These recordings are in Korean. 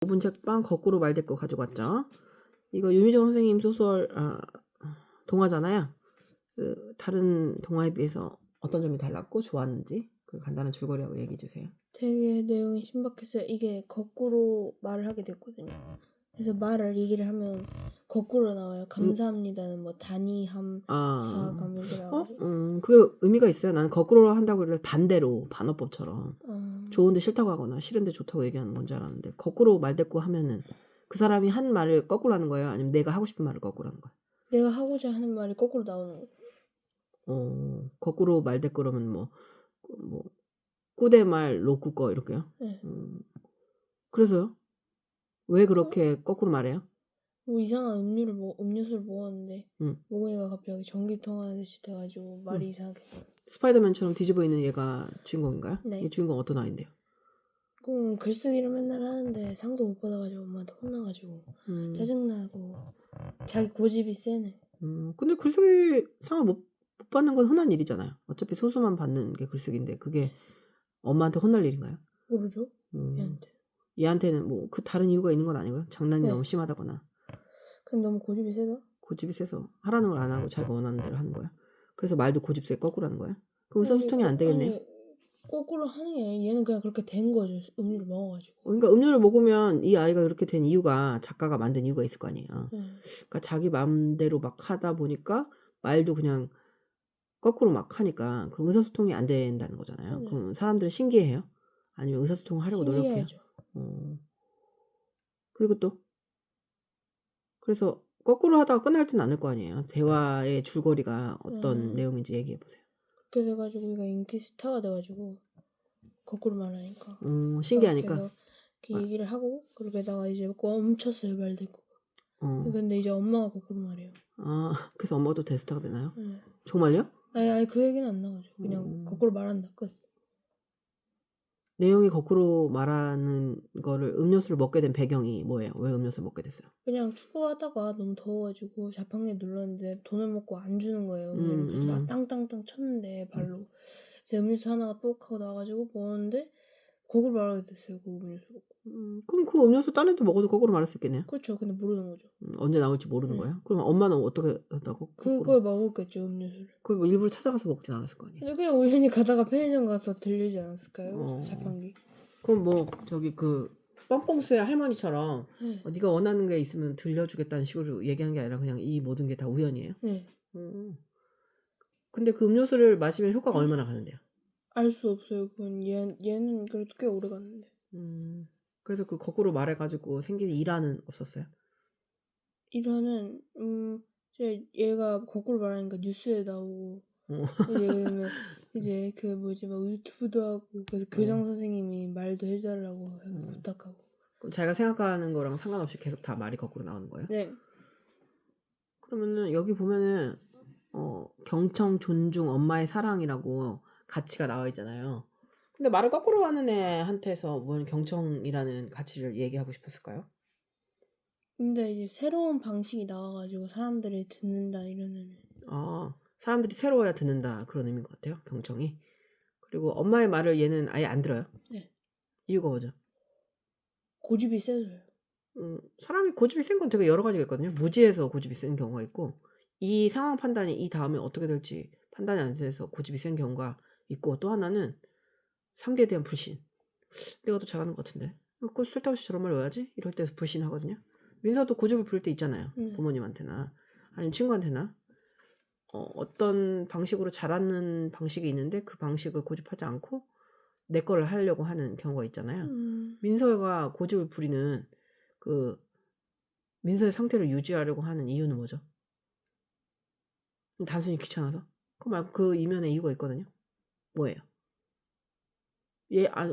5분 책방 거꾸로 말대꾸 가지고 왔죠. 이거 유미정 선생님 소설 동화잖아요. 그 다른 동화에 비해서 어떤 점이 달랐고 좋았는지 그 간단한 줄거리하고 얘기해 주세요. 되게 내용이 신박했어요. 이게 거꾸로 말을 하게 됐거든요. 그래서 말을 얘기를 하면 거꾸로 나와요. 감사합니다는 뭐 단이함, 사감 이렇게 나와가지고. 그 의미가 있어요. 나는 거꾸로 한다고 그래 반대로 반어법처럼 좋은데 싫다고 하거나 싫은데 좋다고 얘기하는 건 줄 알았는데 거꾸로 말대꾸 하면은 그 사람이 한 말을 거꾸로 하는 거예요? 아니면 내가 하고 싶은 말을 거꾸로 하는 거예요? 내가 하고자 하는 말이 거꾸로 나오는 거예요. 거꾸로 말대꾸라면 뭐 꾸대말 로꾸꺼 이렇게요? 네. 그래서요? 왜 그렇게 거꾸로 말해요? 뭐 이상한 음료수를 먹었는데 먹으니까 갑자기 전기통 하듯이 돼가지고 말이 이상하게 돼요. 스파이더맨처럼 뒤집어 있는 얘가 주인공인가요? 네. 이 주인공 어떤 아이인데요? 그럼 글쓰기를 맨날 하는데 상도 못 받아가지고 엄마한테 혼나가지고 짜증나고 자기 고집이 세네. 근데 글쓰기 상을 못 받는 건 흔한 일이잖아요. 어차피 소수만 받는 게 글쓰기인데 그게 엄마한테 혼날 일인가요? 모르죠? 얘한테. 얘한테는 뭐 그 다른 이유가 있는 건 아니고요. 장난이 네. 너무 심하다거나 근데 너무 고집이 세다? 고집이 세서 하라는 걸 안 하고 자기가 원하는 대로 하는 거야. 그래서 말도 고집세 거꾸로 하는 거야. 그럼 의사소통이 안 되겠네요. 아니, 거꾸로 하는 게 아니라 얘는 그냥 그렇게 된 거죠. 음료를 먹어가지고. 그러니까 음료를 먹으면 이 아이가 그렇게 된 이유가 작가가 만든 이유가 있을 거 아니에요. 그러니까 자기 마음대로 막 하다 보니까 말도 그냥 거꾸로 막 하니까 그럼 의사소통이 안 된다는 거잖아요. 그럼 사람들은 신기해요? 아니면 의사소통을 하려고 노력해요? 그리고 또 그래서 거꾸로 하다가 끝날 진 않을 거 아니에요. 대화의 줄거리가 어떤 내용인지 얘기해 보세요. 그렇게 돼가지고 얘가 인기 스타가 돼가지고 거꾸로 말하니까. 신기하니까. 이렇게 얘기를 하고 그러게다가 이제 멈췄어요 말대꾸. 근데 이제 엄마가 거꾸로 말해요. 그래서 엄마도 대스타가 되나요? 네. 정말요? 아니 그 얘기는 안 나가죠. 그냥 거꾸로 말한다 끝. 내용이 거꾸로 말하는 거를 음료수를 먹게 된 배경이 뭐예요? 왜 음료수를 먹게 됐어요? 그냥 축구하다가 너무 더워가지고 자판기 눌렀는데 돈을 먹고 안 주는 거예요. 음료를. 그래서 막 땅땅땅 쳤는데 발로. 제 음료수 하나가 똑 하고 나와가지고 먹었는데 거꾸로 말하게 됐어요. 그 음료수. 그럼 그 음료수 딴 애도 먹어도 거꾸로 말할 수 있겠네요? 그렇죠. 근데 모르는 거죠. 언제 나올지 모르는 거예요? 그럼 엄마는 어떻게 했다고? 그걸 먹었겠죠. 음료수를. 그걸 뭐 일부러 찾아가서 먹진 않았을 거 아니에요? 근데 그냥 우연히 가다가 편의점 가서 들리지 않았을까요? 자판기. 그럼 뭐 저기 그 뻥뻥스의 할머니처럼 네가 원하는 게 있으면 들려주겠다는 식으로 얘기하는 게 아니라 그냥 이 모든 게 다 우연이에요? 네. 근데 그 음료수를 마시면 효과가 얼마나 가는데요? 알 수 없어요. 그건 얘는 그래도 꽤 오래 갔는데. 그래서 그 거꾸로 말해가지고 생긴 일화는 없었어요? 일화는 얘가 거꾸로 말하니까 뉴스에 나오고 이제 그 뭐지 막 유튜브도 하고 그래서 교장 선생님이 말도 해달라고 부탁하고. 그럼 자기가 생각하는 거랑 상관없이 계속 다 말이 거꾸로 나오는 거예요? 네. 그러면은 여기 보면은 경청, 존중, 엄마의 사랑이라고 가치가 나와 있잖아요. 근데 말을 거꾸로 하는 애한테서 뭔 경청이라는 가치를 얘기하고 싶었을까요? 근데 이제 새로운 방식이 나와가지고 사람들이 듣는다 이러는. 사람들이 새로워야 듣는다 그런 의미인 것 같아요. 경청이. 그리고 엄마의 말을 얘는 아예 안 들어요. 네. 이유가 뭐죠? 고집이 세서요. 사람이 고집이 센 건 되게 여러 가지가 있거든요. 무지해서 고집이 센 경우가 있고 이 상황 판단이 이 다음에 어떻게 될지 판단이 안 돼서 고집이 센 경우가 있고 또 하나는 상대에 대한 불신. 내가 더 잘하는 것 같은데 그 쓸데없이 저런 말 왜 하지? 이럴 때 불신하거든요. 민서도 고집을 부릴 때 있잖아요. 부모님한테나 아니면 친구한테나 어떤 방식으로 잘하는 방식이 있는데 그 방식을 고집하지 않고 내 거를 하려고 하는 경우가 있잖아요. 민서가 고집을 부리는 그 민서의 상태를 유지하려고 하는 이유는 뭐죠? 단순히 귀찮아서? 그 말고 그 이면에 이유가 있거든요. 뭐예요?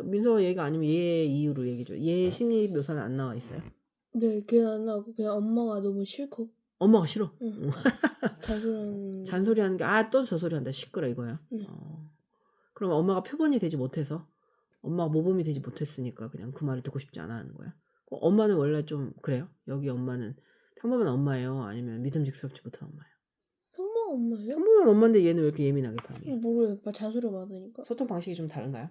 민서 얘기가 아니면 얘의 이유로 얘기죠. 얘의 심리 묘사는 안 나와 있어요? 네, 걔는 안 나오고 그냥 엄마가 너무 싫고. 엄마가 싫어? 잔소리하는 게 또 저 소리 한다 시끄러 이거야. 그럼 엄마가 표본이 되지 못해서 엄마가 모범이 되지 못했으니까 그냥 그 말을 듣고 싶지 않아 하는 거야. 엄마는 원래 좀 그래요? 여기 엄마는 평범한 엄마예요? 아니면 믿음직스럽지 못한 엄마예요? 평범한 엄마예요? 평범한 엄마인데 얘는 왜 이렇게 예민하게 반응해? 모르겠어. 잔소리 받으니까. 소통 방식이 좀 다른가요?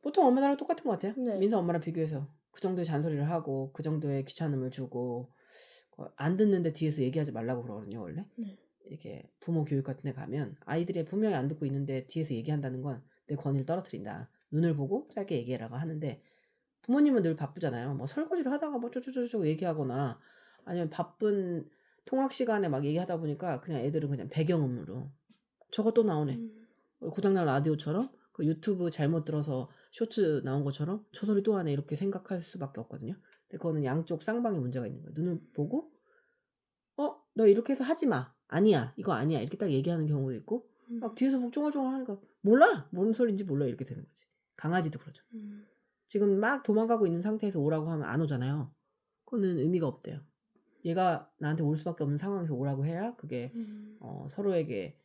보통 엄마들하고 똑같은 것 같아요. 네. 민서 엄마랑 비교해서 그 정도의 잔소리를 하고 그 정도의 귀찮음을 주고 안 듣는데 뒤에서 얘기하지 말라고 그러거든요 원래. 네. 이렇게 부모 교육 같은 데 가면 아이들이 분명히 안 듣고 있는데 뒤에서 얘기한다는 건 내 권위를 떨어뜨린다. 눈을 보고 짧게 얘기해라고 하는데 부모님은 늘 바쁘잖아요. 뭐 설거지를 하다가 뭐 쪼쪼쪼쪼 얘기하거나 아니면 바쁜 통학 시간에 막 얘기하다 보니까 그냥 애들은 그냥 배경음으로 저거 또 나오네. 고장난 라디오처럼 그 유튜브 잘못 들어서 쇼츠 나온 것처럼 저 소리 또 하네 이렇게 생각할 수밖에 없거든요. 근데 그거는 양쪽 쌍방에 문제가 있는 거예요. 눈을 보고 너 이렇게 해서 하지 마. 아니야. 이거 아니야. 이렇게 딱 얘기하는 경우도 있고 막 뒤에서 목 쫑알쫑알 하니까 몰라. 뭔 소리인지 몰라. 이렇게 되는 거지. 강아지도 그러죠. 지금 막 도망가고 있는 상태에서 오라고 하면 안 오잖아요. 그거는 의미가 없대요. 얘가 나한테 올 수밖에 없는 상황에서 오라고 해야 그게 서로에게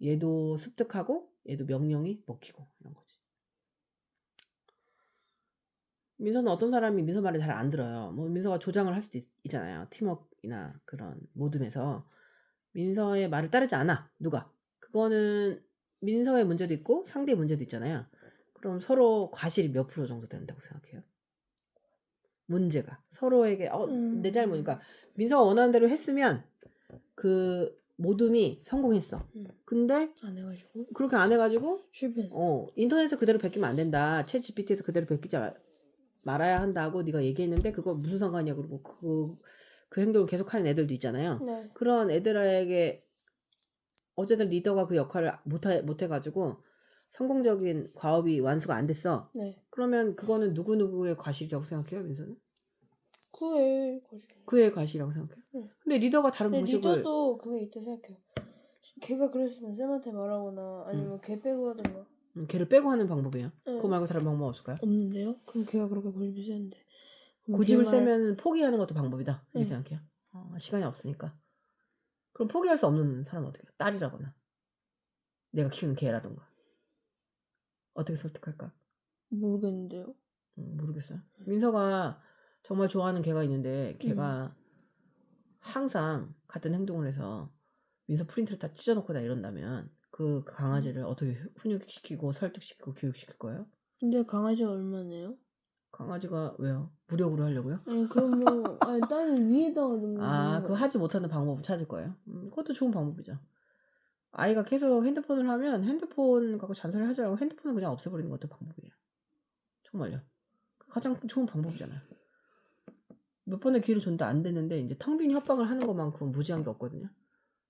얘도 습득하고 얘도 명령이 먹히고 이런 거지. 민서는 어떤 사람이 민서 말을 잘 안 들어요. 뭐 민서가 조장을 할 수도 있잖아요. 팀워크나 그런 모둠에서 민서의 말을 따르지 않아. 누가? 그거는 민서의 문제도 있고 상대의 문제도 있잖아요. 그럼 서로 과실이 몇 프로 정도 된다고 생각해요? 문제가 서로에게 내 잘못이니까 민서가 원하는 대로 했으면 그 모둠이 성공했어. 근데 안 해가지고 그렇게 안 해가지고 실패했어. 인터넷에서 그대로 베끼면 안 된다. 챗 GPT에서 그대로 베끼지 말아야 한다고 네가 얘기했는데 그거 무슨 상관이야. 그리고 그 행동을 계속하는 애들도 있잖아요. 네. 그런 애들에게 어쨌든 리더가 그 역할을 못해가지고 성공적인 과업이 완수가 안 됐어. 네. 그러면 그거는 누구누구의 과실이라고 생각해요, 민서는? 그의 거짓말. 그의 과실이라고 생각해요. 네. 근데 리더가 다른 근데 방식을 리더도 그게 있다 생각해요. 걔가 그랬으면 쌤한테 말하거나 아니면 걔 빼고 하던가. 걔를 빼고 하는 방법이에요. 네. 그거 말고 다른 방법 없을까요? 없는데요? 그럼 걔가 그렇게 고집이 세는데. 그럼 고집을 걔 세면 포기하는 것도 방법이다. 이렇게 응. 생각해요. 시간이 없으니까. 그럼 포기할 수 없는 사람은 어떻게 해요? 딸이라거나 내가 키우는 개라던가 어떻게 설득할까? 모르겠는데요. 모르겠어요. 민서가 정말 좋아하는 개가 있는데 걔가 항상 같은 행동을 해서 민서 프린트를 다 찢어놓고 다 이런다면 그 강아지를 어떻게 훈육시키고 설득시키고 교육시킬 거예요? 근데 강아지가 얼마네요? 강아지가 왜요? 무력으로 하려고요? 아니 그럼 뭐 아니 딸을 위에다가 놓는 그거 하지 못하는 방법을 찾을 거예요. 그것도 좋은 방법이죠. 아이가 계속 핸드폰을 하면 핸드폰 갖고 잔소리를 하지 말고 핸드폰을 그냥 없애버리는 것도 방법이에요. 정말요. 가장 좋은 방법이잖아요. 몇 번의 기회를 줬는데 안 됐는데 이제 텅 빈 협박을 하는 것만큼은 무지한 게 없거든요.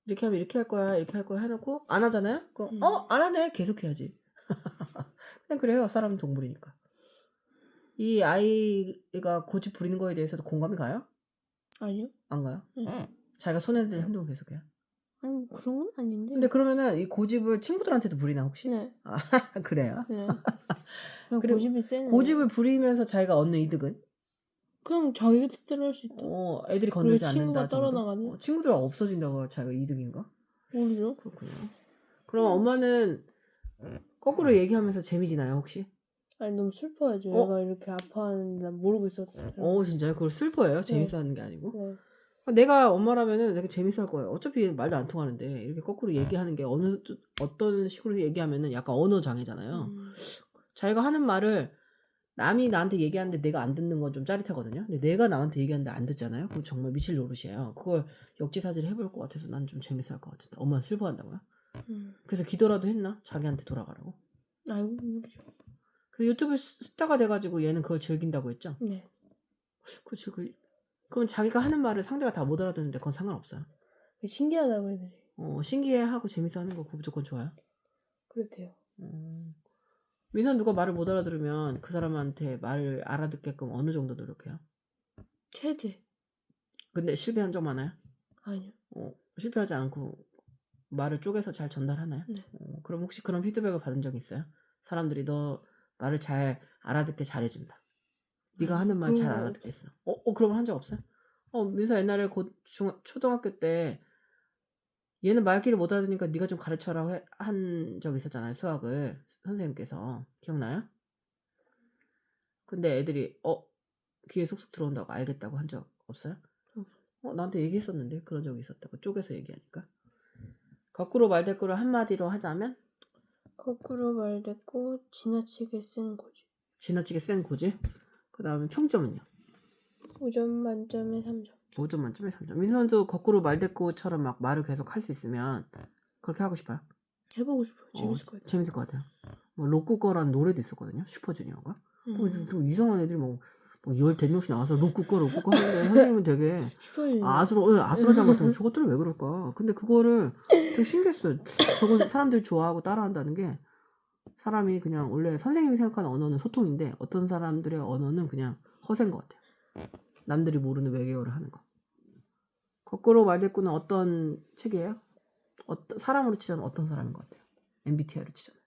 이렇게 하면 이렇게 할 거야 이렇게 할 거야 해놓고 안 하잖아요? 그럼 안 하네 계속 해야지. 그냥 그래요. 사람은 동물이니까. 이 아이가 고집 부리는 거에 대해서도 공감이 가요? 아니요? 안 가요? 응. 자기가 손에 들 행동을 계속해요. 아니 그런 건 아닌데. 근데 그러면은 이 고집을 친구들한테도 부리나 혹시? 네. 그래요? 네. 그냥 그리고 고집이 세네. 고집을 부리면서 자기가 얻는 이득은? 그냥 자기 뜻대로 할 수 있다. 애들이 건들지 친구가 않는다 정도? 떨어나가네. 친구들 없어진다고 자기가 이득인가? 모르죠. 그렇군요. 그럼 엄마는 거꾸로 얘기하면서 재미지나요 혹시? 아니 너무 슬퍼야죠. 얘가 이렇게 아파하는데 난 모르고 있었다. 진짜요? 그걸 슬퍼해요? 재밌어 하는 게 아니고? 네. 내가 엄마라면은 내가 재밌어 할 거예요. 어차피 말도 안 통하는데 이렇게 거꾸로 얘기하는 게 어떤 식으로 얘기하면은 약간 언어 장애잖아요. 자기가 하는 말을 남이 나한테 얘기하는데 내가 안 듣는 건 좀 짜릿하거든요. 근데 내가 남한테 얘기하는데 안 듣잖아요. 그럼 정말 미칠 노릇이에요. 그걸 역지사지를 해볼 것 같아서 난 좀 재밌어 할 것 같은데. 엄마는 슬퍼한다고요? 그래서 기도라도 했나? 자기한테 돌아가라고? 아이고 모르죠. 그 유튜브 스타가 돼가지고 얘는 그걸 즐긴다고 했죠? 네. 그렇지. 그럼 자기가 하는 말을 상대가 다 못 알아듣는데 그건 상관없어요. 신기하다고 애들이. 신기해하고 재밌어 하는 거 그거 무조건 좋아요. 그렇대요. 민선 누가 말을 못 알아들으면 그 사람한테 말을 알아듣게끔 어느 정도 노력해요? 최대. 근데 실패한 적 많아요? 아니요. 실패하지 않고 말을 쪼개서 잘 전달하나요? 네. 그럼 혹시 그런 피드백을 받은 적 있어요? 사람들이 너 말을 잘 알아듣게 잘해준다. 네가 하는 말 잘 알아듣겠어. 그러면 한 적 없어요? 민서 옛날에 초등학교 때 얘는 말귀를 못 알아듣으니까 네가 좀 가르쳐라 한 적 있었잖아요. 수학을 선생님께서 기억나요? 근데 애들이 귀에 쏙쏙 들어온다고 알겠다고 한 적 없어요? 나한테 얘기했었는데 그런 적이 있었다고 쪼개서 얘기하니까. 거꾸로 말대꾸를 한마디로 하자면? 거꾸로 말대꾸 지나치게 쓴 고집. 지나치게 센 고집. 그 다음에 평점은요? 5점 만점에 3점. 5점 만점에 3점. 민선도 거꾸로 말대꾸처럼 막 말을 계속 할 수 있으면 그렇게 하고 싶어요? 해보고 싶어요. 재밌을 것 같아요. 재밌을 것 같아요. 뭐 로꾸꺼라는 노래도 있었거든요. 슈퍼주니어가. 좀 이상한 애들이 뭐 10대명씩 나와서 로꾸꺼 하는데 선생님은 되게 슈퍼주니어. 아수라장 같은 거 저것들은 왜 그럴까? 근데 그거를 되게 신기했어요. 저건 사람들이 좋아하고 따라한다는 게 사람이 그냥 원래 선생님이 생각하는 언어는 소통인데 어떤 사람들의 언어는 그냥 허세인 것 같아요. 남들이 모르는 외계어를 하는 거. 거꾸로 말대꾸는 어떤 책이에요? 사람으로 치자면 어떤 사람인 것 같아요? MBTI로 치자면.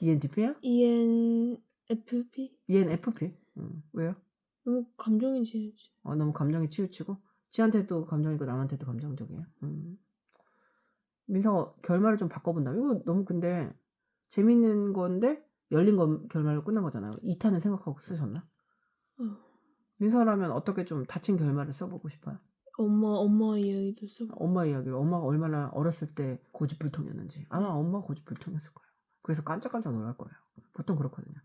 ENTP야? ENFP? ENFP? 왜요? 너무 감정이 지지. 너무 감정에 치우치고 지한테도 감정이고 남한테도 감정적이에요. 민서가 결말을 좀 바꿔본다면 이거 너무 근데 재밌는 건데 열린 결말로 끝난 거잖아요. 2탄을 생각하고 쓰셨나? 민서라면 어떻게 좀 닫힌 결말을 써보고 싶어요? 엄마 이야기도 쓰고. 엄마 이야기를 엄마가 얼마나 어렸을 때 고집불통이었는지 아마 엄마가 고집불통이었을 거예요. 그래서 깜짝깜짝 놀랄 거예요. 보통 그렇거든요.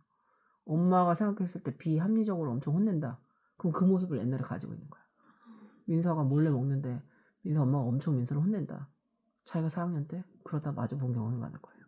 엄마가 생각했을 때 비합리적으로 엄청 혼낸다. 그럼 그 모습을 옛날에 가지고 있는 거야. 민서가 몰래 먹는데 민서 엄마가 엄청 민서를 혼낸다. 자기가 4학년 때 그러다 마주 본 경험이 많을 거예요.